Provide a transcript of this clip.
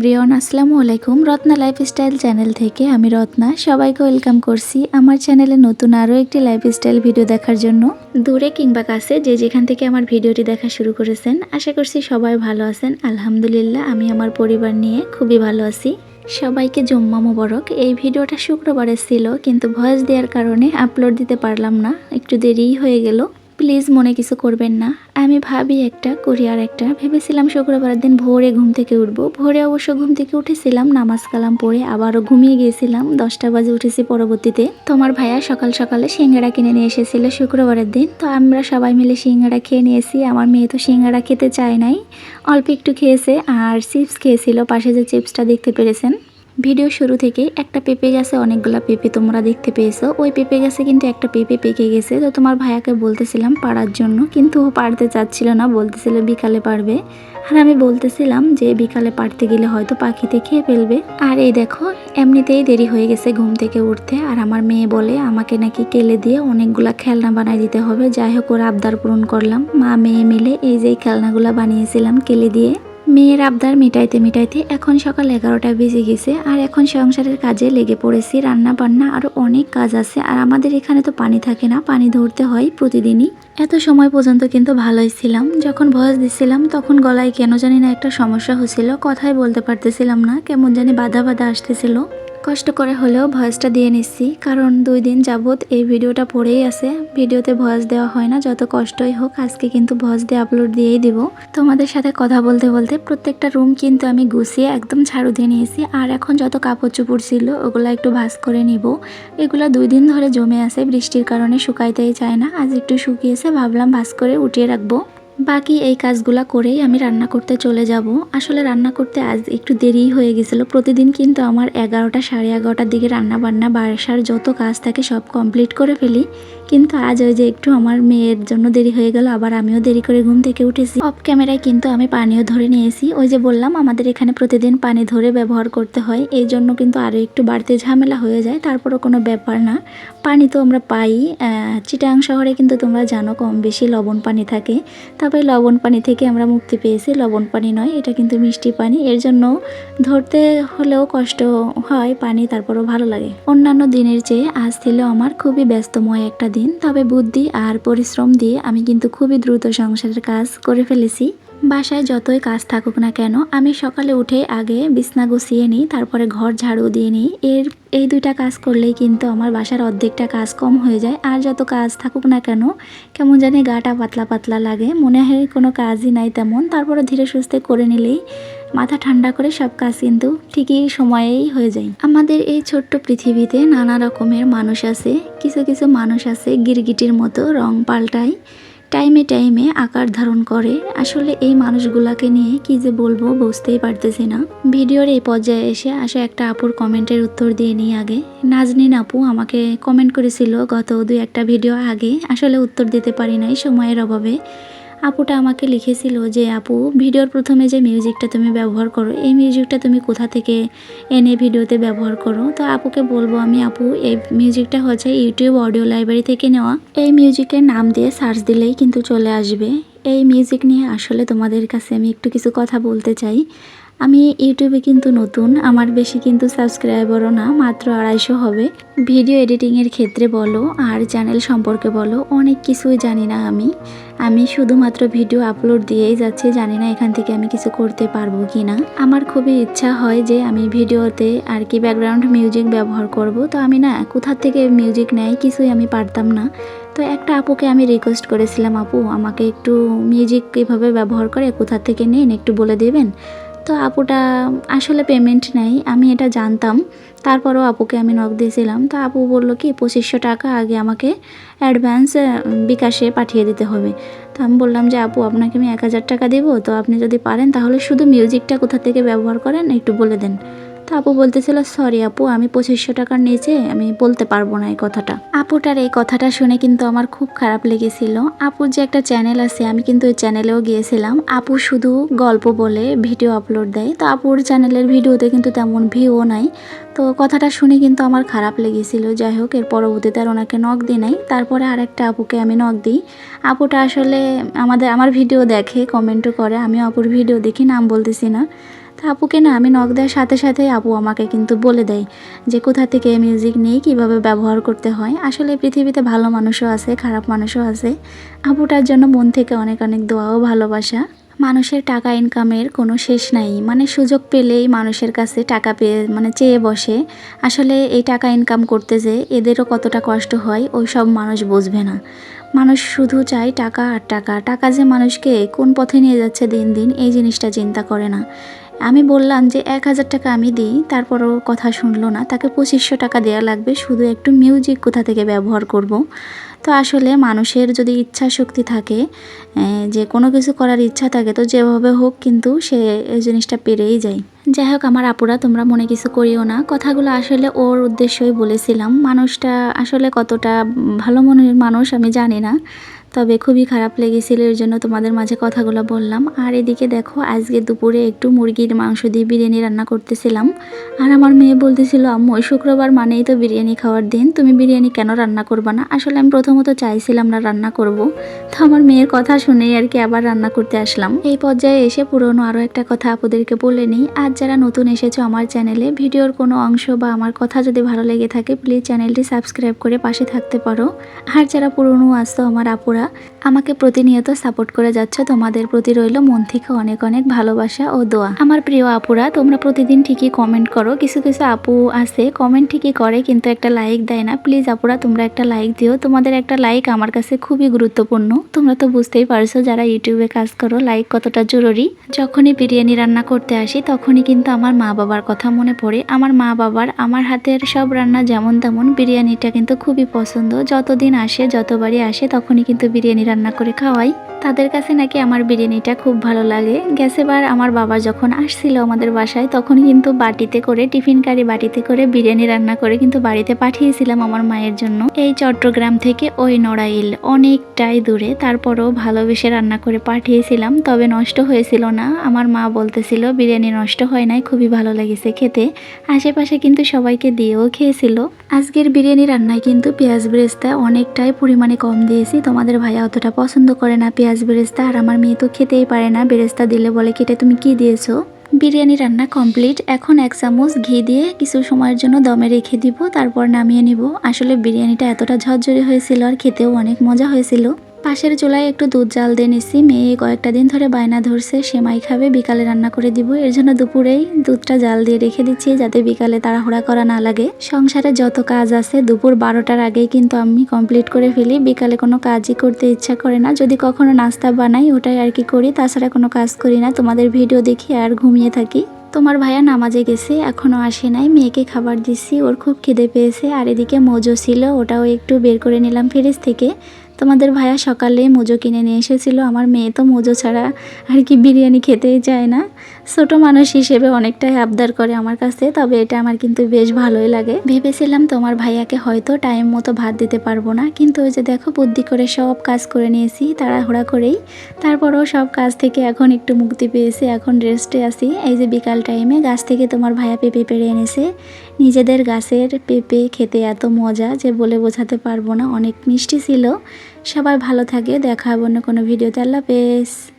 Everyone, আসসালামু আলাইকুম। Ratna lifestyle channel থেকে আমি রত্না সবাইকে ওয়েলকাম করছি আমার চ্যানেলে নতুন আরও একটি লাইফস্টাইল ভিডিও দেখার জন্য। দূরে কিংবা কাছে যে যেখান থেকে আমার ভিডিওটি দেখা শুরু করেছেন, আশা করছি সবাই ভালো আছেন। আলহামদুলিল্লাহ, আমি আমার পরিবার নিয়ে খুবই ভালো আছি। সবাইকে জুম্মা মোবারক। এই ভিডিওটা শুক্রবারে ছিল, কিন্তু ভয়েস দেওয়ার কারণে আপলোড দিতে পারলাম না, একটু দেরিই হয়ে গেল। প্লিজ মনে কিছু করবেন না। আমি ভাবি একটা করি আর একটা। ভেবেছিলাম শুক্রবারের দিন ভোরে ঘুম থেকে উঠবো। ভোরে অবশ্য ঘুম থেকে উঠেছিলাম, নামাজ কালাম পড়ে আবারও ঘুমিয়ে গিয়েছিলাম। 10টা বাজে উঠেছি পরবর্তীতে। তোমার ভাইয়া সকাল সকালে সিঙ্গাড়া কিনে নিয়ে এসেছিল শুক্রবারের দিন, তো আমরা সবাই মিলে সিঙ্গাড়া খেয়ে নিয়েছি। আমার মেয়ে তো সিঙ্গাড়া খেতে চায় নাই, অল্প একটু খেয়েছে আর চিপস খেয়েছিল। পাশে যে চিপসটা দেখতে পেরেছেন, ভিডিও শুরু থেকেই একটা পেঁপে গাছে অনেকগুলো পেঁপে তোমরা দেখতে পেয়েছো। ওই পেঁপে গাছে কিন্তু একটা পেঁপে পেকে গেছে। তো তোমার ভাইয়াকে বলতেছিলাম পাড়ার জন্য, কিন্তু ও পাড়তে চাচ্ছিল না, বলতেছিল বিকালে পারবে। আর আমি বলতেছিলাম যে বিকালে পাড়তে গেলে হয়তো পাখিতে খেয়ে ফেলবে। আর এই দেখো, এমনিতেই দেরি হয়ে গেছে ঘুম থেকে উঠতে। আর আমার মেয়ে বলে আমাকে নাকি কেলে দিয়ে অনেকগুলা খেলনা বানাই দিতে হবে। যাই হোক, ওর আবদার পূরণ করলাম। মা মেয়ে মিলে এই যে খেলনাগুলো বানিয়েছিলাম কেলে দিয়ে। মেয়ের আবদার মিটাইতে মিটাইতে এখন সকাল 11টা বেজে গেছে। আর এখন সংসারের কাজে লেগে পড়েছি, রান্না বান্না আরও অনেক কাজ আছে। আর আমাদের এখানে তো পানি থাকে না, পানি ধরতে হয় প্রতিদিনই। এত সময় পর্যন্ত কিন্তু ভালোই ছিলাম। যখন ভয়েস দিচ্ছিলাম তখন গলায় কেন জানি না একটা সমস্যা হচ্ছিল, কথাই বলতে পারতেছিলাম না, কেমন জানি বাধা বাধা আসতেছিল। কষ্ট করে হলেও ভয়েসটা দিয়ে নিচ্ছি, কারণ 2 দিন যাবৎ এই ভিডিওটা পড়েই আছে। ভিডিওতে ভয়েস দেওয়া হয় না, যত কষ্টই হোক আজকে কিন্তু ভয়েস দিয়ে আপলোড দিয়েই দিব। তোমাদের সাথে কথা বলতে বলতে প্রত্যেকটা রুম কিন্তু আমি গুছিয়ে একদম ঝাড়ু দিয়ে নিয়েছি। আর এখন যত কাপড় চোপড় ছিল ওগুলো একটু ভাঁজ করে নিব। এগুলো 2 দিন ধরে জমে আছে, বৃষ্টির কারণে শুকাইতেই চায় না। আজ একটু শুকিয়েছে, ভাবলাম ভাঁজ করে উঠিয়ে রাখবো। বাকি এই কাজগুলা করেই আমি রান্না করতে চলে যাব। আসলে রান্না করতে আজ একটু দেরি হয়ে গেছিল। প্রতিদিন কিন্তু আমার 11টা সাড়ে 11টার দিকে রান্না বান্না বাসার যত কাজ থাকে সব কমপ্লিট করে ফেলি, কিন্তু আজ ওই যে একটু আমার মেয়ের জন্য দেরি হয়ে গেল, আবার আমিও দেরি করে ঘুম থেকে উঠেছি। অফ ক্যামেরায় কিন্তু আমি পানিও ধরে নিয়েছি। ওই যে বললাম আমাদের এখানে প্রতিদিন পানি ধরে ব্যবহার করতে হয়, এই জন্য কিন্তু আরও একটু বাড়তি ঝামেলা হয়ে যায়। তারপরও কোনো ব্যাপার না, পানি তো আমরা পাই। চিটাং শহরে কিন্তু তোমরা জানো কম বেশি লবণ পানি থাকে, তবে লবণ পানি থেকে আমরা মুক্তি পেয়েছি। লবণ পানি নয়, এটা কিন্তু মিষ্টি পানি। এর জন্য ধরতে হলেও কষ্ট হয় পানি, তারপরও ভালো লাগে। অন্যান্য দিনের চেয়ে আজ ছিল আমার খুবই ব্যস্তময় একটা দিন, তবে বুদ্ধি আর পরিশ্রম দিয়ে আমি কিন্তু খুবই দ্রুত সংসারের কাজ করে ফেলেছি। বাসায় যতই কাজ থাকুক না কেন, আমি সকালে উঠে আগে বিছনা গুছিয়ে নিই, তারপরে ঘর ঝাড়ু দিয়ে নিই। এই 2টা কাজ করলেই কিন্তু আমার বাসার অর্ধেকটা কাজ কম হয়ে যায়। আর যত কাজ থাকুক না কেন, কেমন জানি গাটা পাতলা পাতলা লাগে, মনে হয় কোনো কাজই নাই তেমন। তারপরে ধীরে সুস্থে করে নিলেই মাথা ঠান্ডা করে সব কাজ কিন্তু ঠিকই সময়েই হয়ে যায়। আমাদের এই ছোট্ট পৃথিবীতে নানা রকমের মানুষ আছে। কিছু কিছু মানুষ আছে গিরগিটির মতো রং পাল্টায়, টাইমে টাইমে আকার ধারণ করে। আসলে এই মানুষগুলাকে নিয়ে কি যে বলবো বুঝতেই পারতেছি না। ভিডিওর এই পর্যায়ে এসে একটা আপুর কমেন্টের উত্তর দিয়ে নিই আগে। নাজনীন আপু আমাকে কমেন্ট করেছিল গত 2-1টা ভিডিও আগে, আসলে উত্তর দিতে পারি নাই সময়ের অভাবে। আপুটা আমাকে লিখেছিল যে আপু, ভিডিওর প্রথমে যে মিউজিকটা তুমি ব্যবহার করো, এই মিউজিকটা তুমি কোথা থেকে এনে ভিডিওতে ব্যবহার করো? তো আপুকে বলবো আমি, আপু এই মিউজিকটা হচ্ছে ইউটিউব অডিও লাইব্রেরি থেকে নেওয়া। এই মিউজিকের নাম দিয়ে সার্চ দিলেই কিন্তু চলে আসবে। এই মিউজিক নিয়ে আসলে তোমাদের কাছে আমি একটু কিছু কথা বলতে চাই। আমি ইউটিউবে কিন্তু নতুন, আমার বেশি কিন্তু সাবস্ক্রাইবারও না, মাত্র 250 হবে। ভিডিও এডিটিংয়ের ক্ষেত্রে বলো আর চ্যানেল সম্পর্কে বলো, অনেক কিছুই জানি না আমি শুধুমাত্র ভিডিও আপলোড দিয়েই যাচ্ছি, জানি না এখান থেকে আমি কিছু করতে পারবো কি না। আমার খুবই ইচ্ছা হয় যে আমি ভিডিওতে আর কি ব্যাকগ্রাউন্ড মিউজিক ব্যবহার করব, তো আমি না কোথা থেকে মিউজিক নেয় কিছুই আমি পারতাম না। তো একটা আপুকে আমি রিকোয়েস্ট করেছিলাম, আপু আমাকে একটু মিউজিক কীভাবে ব্যবহার করে কোথা থেকে নেন একটু বলে দেবেন। তো আপুটা আসলে পেমেন্ট নেই, আমি এটা জানতাম, তারপরও আপুকে আমি নক দিয়েছিলাম। তো আপু বললো কি 2500 টাকা আগে আমাকে অ্যাডভান্স বিকাশে পাঠিয়ে দিতে হবে। তো আমি বললাম যে আপু আপনাকে আমি 1000 টাকা দেবো, তো আপনি যদি পারেন তাহলে শুধু মিউজিকটা কোথা থেকে ব্যবহার করেন একটু বলে দেন। তো আপু বলতেছিল সরি আপু, আমি 2500 টাকার নিচে আমি বলতে পারবো না এই কথাটা। আপুটার এই কথাটা শুনে কিন্তু আমার খুব খারাপ লেগেছিল। আপুর যে একটা চ্যানেল আছে, আমি কিন্তু ওই চ্যানেলেও গিয়েছিলাম। আপু শুধু গল্প বলে ভিডিও আপলোড দেয়, তো আপুর চ্যানেলের ভিডিওতে কিন্তু তেমন ভিউও নাই। তো কথাটা শুনে কিন্তু আমার খারাপ লেগেছিল। যাই হোক, এর পরবর্তীতে আর ওনাকে নক দিই নাই। তারপরে আরেকটা আপুকে আমি নক দিই। আপুটা আসলে আমার ভিডিও দেখে, কমেন্টও করে, আমিও আপুর ভিডিও দেখি, নাম বলতেছি না। তো তা আপুকে না আমি নক দেওয়ার সাথে সাথে আপু আমাকে কিন্তু বলে দেয় যে কোথা থেকে মিউজিক নিয়ে কিভাবে ব্যবহার করতে হয়। আসলে পৃথিবীতে ভালো মানুষও আছে, খারাপ মানুষও আছে। আপুটার জন্য মন থেকে অনেক অনেক দোয়া ও ভালোবাসা। মানুষের টাকা ইনকামের কোনো শেষ নাই, মানে সুযোগ পেলেই মানুষের কাছে টাকা পেয়ে চেয়ে বসে। আসলে এই টাকা ইনকাম করতে যে এদেরও কতটা কষ্ট হয় ওই সব মানুষ বুঝবে না। মানুষ শুধু চায় টাকা আর টাকা, টাকা যে মানুষকে কোন পথে নিয়ে যাচ্ছে দিন দিন এই জিনিসটা চিন্তা করে না। আমি বললাম যে 1000 টাকা আমি দিই, তারপরও কথা শুনলো না। তাকে 2500 টাকা দেওয়া লাগবে, শুধু একটু মিউজিক কোথা থেকে ব্যবহার করব। তো আসলে মানুষের যদি ইচ্ছা শক্তি থাকে, যে কোনো কিছু করার ইচ্ছা থাকে, তো যেভাবে হোক কিন্তু সে এই জিনিসটা পেরেই যায়। যাই হোক আমার আপুরা, তোমরা মনে কিছু করিও না, কথাগুলো আসলে ওর উদ্দেশ্যই বলেছিলাম। মানুষটা আসলে কতটা ভালো মনের মানুষ আমি জানি না, তবে খুবই খারাপ লেগেছিল, এর জন্য তোমাদের মাঝে কথাগুলো বললাম। আর এদিকে দেখো আজকে দুপুরে একটু মুরগির মাংস দিয়ে বিরিয়ানি রান্না করতেছিলাম। আর আমার মেয়ে বলতেছিল, আম্মু শুক্রবার মানেই তো বিরিয়ানি খাওয়ার দিন, তুমি বিরিয়ানি কেন রান্না করবা না? আসলে আমি প্রথমত চাইছিলাম না রান্না করব, তো আমার মেয়ের কথা শুনেই আর কি আবার রান্না করতে আসলাম। এই পর্যায়ে এসে পুরনো আরও একটা কথা আপুদেরকে বলে নিই। আজ যারা নতুন এসেছো আমার চ্যানেলে, ভিডিওর কোনো অংশ বা আমার কথা যদি ভালো লেগে থাকে প্লিজ চ্যানেলটি সাবস্ক্রাইব করে পাশে থাকতে পারো। আর যারা পুরনো আসতো আমার আপুরা আমাকে প্রতিনিয়ত সাপোর্ট করে যাচ্ছ, তোমাদের প্রতি রইল মন থেকে অনেক অনেক ভালোবাসা ও দোয়া। আমার প্রিয় আপুরা, তোমরা প্রতিদিন ঠিকই কমেন্ট করো, কিছু কিছু আপু আছে কমেন্ট ঠিকই করে কিন্তু একটা লাইক দেয় না। প্লিজ আপুরা তোমরা একটা লাইক দিও, তোমাদের একটা লাইক আমার কাছে খুবই গুরুত্বপূর্ণ। তোমরা তো বুঝতেই পারছো যারা ইউটিউবে কাজ করো লাইক কতটা জরুরি। যখনই বিরিয়ানি রান্না করতে আসি তখনই কিন্তু আমার মা বাবার কথা মনে পড়ে। আমার মা বাবার আমার হাতের সব রান্না যেমন তেমন, বিরিয়ানিটা কিন্তু খুবই পছন্দ। যতদিন আসে যতবারই আসে তখনই কিন্তু বিরিয়ানি রান্না করে খাওয়াই। তাদের কাছে নাকি আমার বিরিয়ানিটা খুব ভালো লাগে। গেছেবার আমার বাবা যখন আসছিল আমাদের বাসায় তখন কিন্তু বাটিতে করে, টিফিন কারি বাটিতে করে বিরিয়ানি রান্না করে কিন্তু বাড়িতে পাঠিয়েছিলাম আমার মায়ের জন্য। এই চট্টগ্রাম থেকে ওই নড়াইল অনেকটাই দূরে, তারপরও ভালোবেসে রান্না করে পাঠিয়েছিলাম, তবে নষ্ট হয়েছিল না। আমার মা বলতেছিল বিরিয়ানি নষ্ট হয় নাই, খুবই ভালো লেগেছে খেতে। আশেপাশে কিন্তু সবাইকে দিয়েও খেয়েছিল। আজকের বিরিয়ানি রান্নায় কিন্তু পেঁয়াজ বেরেস্তা অনেকটাই পরিমাণে কম দিয়েছি। তোমাদের ভাইয়া অতটা পছন্দ করে না পেঁয়াজ বেরেস্তা, আর আমার মেয়ে তো খেতেই পারে না, বেরেস্তা দিলে বলে কেটে তুমি কি দিয়েছো। বিরিয়ানি রান্না কমপ্লিট। এখন 1 চামচ ঘি দিয়ে কিছু সময়ের জন্য দমে রেখে দিব, তারপর নামিয়ে নিব। আসলে বিরিয়ানিটা এতটা ঝরঝরে হয়েছিল আর খেতেও অনেক মজা হয়েছিল। পাশের চুলায় একটু দুধ জাল দিয়ে নিচ্ছি। মেয়ে কয়েকটা দিন ধরে বায়না ধরছে সেমাই খাবে, বিকালে রান্না করে দিব। এর জন্য দুপুরেই দুধটা জাল দিয়ে রেখে দিচ্ছি যাতে বিকালে তাড়াহুড়া করা না লাগে। সংসারে যত কাজ আছে দুপুর 12টার আগেই কিন্তু আমি কমপ্লিট করে ফেলি। বিকালে কোনো কাজই করতে ইচ্ছা করে না, যদি কখনো নাস্তা বানাই ওটাই আর কি করি, তাছাড়া কোনো কাজ করি না। তোমাদের ভিডিও দেখি আর ঘুমিয়ে থাকি। তোমার ভাইয়া নামাজে গেছে, এখনো আসে নাই। মেয়েকে খাবার দিচ্ছি, ওর খুব খিদে পেয়েছে। আর এদিকে মোজো ছিল, ওটাও একটু বের করে নিলাম ফ্রিজ থেকে। তোমাদের ভাইয়া সকালে মোজো কিনে নিয়ে এসেছিল। আমার মেয়ে তো মোজো ছাড়া আর কি বিরিয়ানি খেতেই চায় না। ছোট মানুষ হিসেবে অনেকটাই আবদার করে আমার কাছে, তবে এটা আমার কিন্তু বেশ ভালোই লাগে। ভেবেছিলাম তোমার ভাইয়াকে হয়তো টাইম মতো ভাত দিতে পারবো না, কিন্তু ওই যে দেখো বুদ্ধি করে সব কাজ করে নিয়েছি তাড়াহুড়া করেই। তারপরও সব কাজ থেকে এখন একটু মুক্তি পেয়েছি, এখন রেস্টে আছি। এই যে বিকাল টাইমে গাছ থেকে তোমার ভাইয়া পেঁপে পেড়ে এনেছে। নিজেদের গাছের পেঁপে খেতে এত মজা যে বলে বোঝাতে পারবো না, অনেক মিষ্টি ছিল। সবাই ভালো থাকে, দেখা হবে অন্য কোনো ভিডিওতে। আল্লাহ হাফেজ।